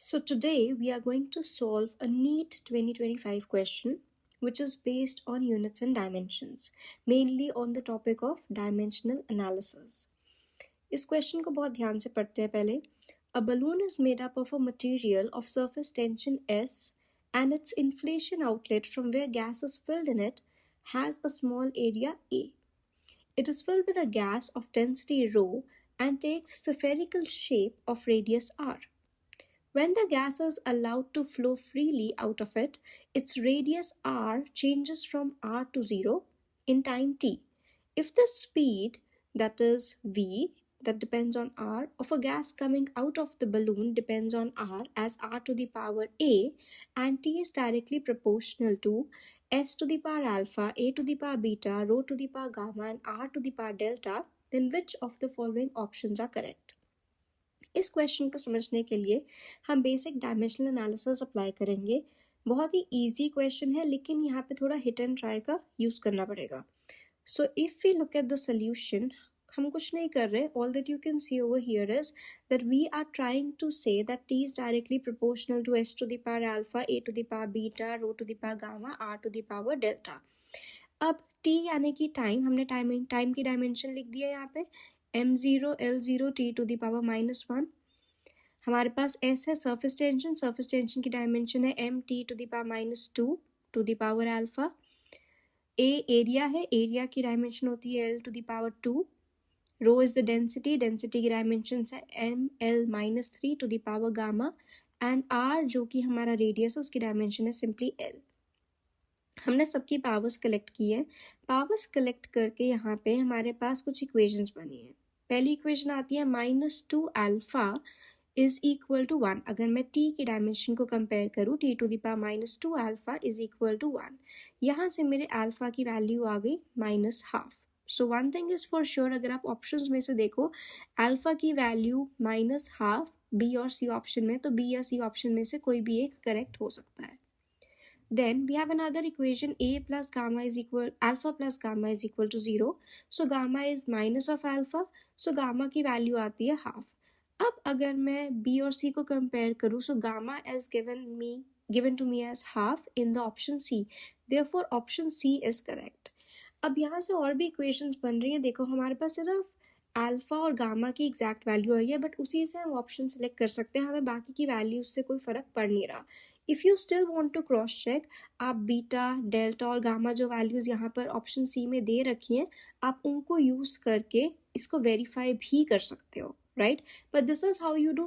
So today we are going to solve a NEET 2025 question which is based on units and dimensions, mainly on the topic of dimensional analysis. इस question को बहुत ध्यान से पढ़ते हैं पहले. A balloon is made up of a material of surface tension S and its inflation outlet from where gas is filled in it has a small area A. It is filled with a gas of density rho and takes spherical shape of radius r. When the gas is allowed to flow freely out of it, its radius r changes from r to 0 in time t. If the speed, that is v, that depends on r, of a gas coming out of the balloon depends on r as r to the power a, and t is directly proportional to s to the power alpha, a to the power beta, rho to the power gamma, and r to the power delta, then which of the following options are correct? इस question को समझने के लिए हम basic dimensional analysis apply करेंगे. बहुत ही easy question है, लेकिन यहाँ पे थोड़ा हिट एंड ट्राई का यूज़ करना पड़ेगा. So if we look at the solution, हम कुछ नहीं कर रहे. All that you can see over here is that we are trying to say that T is directly proportional to S to the power alpha, A to the power beta, rho to the power gamma, R to the power delta. अब T यानी कि time, हमने time की dimension लिख दिया यहाँ पे m0 l0 t to the power -1. हमारे पास s है सरफेस टेंशन की डायमेंशन है m t to the power -2 to the power alpha. a area है, एरिया की डायमेंशन होती है l to the power 2. Rho is the density की डायमेंशन है m l -3 to the power gamma, and r जो कि हमारा रेडियस है उसकी डायमेंशन है सिंपली l. हमने सबकी पावर्स कलेक्ट की है. पावर्स कलेक्ट करके यहाँ पे हमारे पास कुछ इक्वेशंस बनी है. पहली इक्वेशन आती है -2 अल्फा इज इक्वल टू 1. अगर मैं t की डायमेंशन को कंपेयर करूँ, t to the power -2 alpha is equal to 1. यहाँ से मेरे अल्फा की वैल्यू आ गई -12. So one thing is for sure, अगर आप ऑप्शंस में से देखो अल्फा की वैल्यू -12 बी और सी ऑप्शन में, तो बी या सी ऑप्शन में से कोई भी एक करेक्ट हो सकता है. Then we have another equation, a plus gamma is equal, alpha plus gamma is equal to 0. So gamma is minus of alpha. So gamma की वैल्यू आती है half. अब अगर मैं b और c को कंपेयर करूँ, so gamma is given to me as half in the option C. Therefore option C is correct. अब यहाँ से और भी इक्वेशंस बन रही हैं. देखो हमारे पास सिर्फ अल्फा और गामा की एग्जैक्ट वैल्यू आई है, बट उसी से हम ऑप्शन सेलेक्ट कर सकते हैं. हमें बाकी की वैल्यूज से कोई फ़र्क पड़ नहीं रहा. If you still want to cross check, आप बीटा, डेल्टा और गामा जो वैल्यूज़ यहाँ पर ऑप्शन सी में दे रखी हैं, आप उनको यूज़ करके इसको वेरीफाई भी कर सकते हो, right. But this is how you do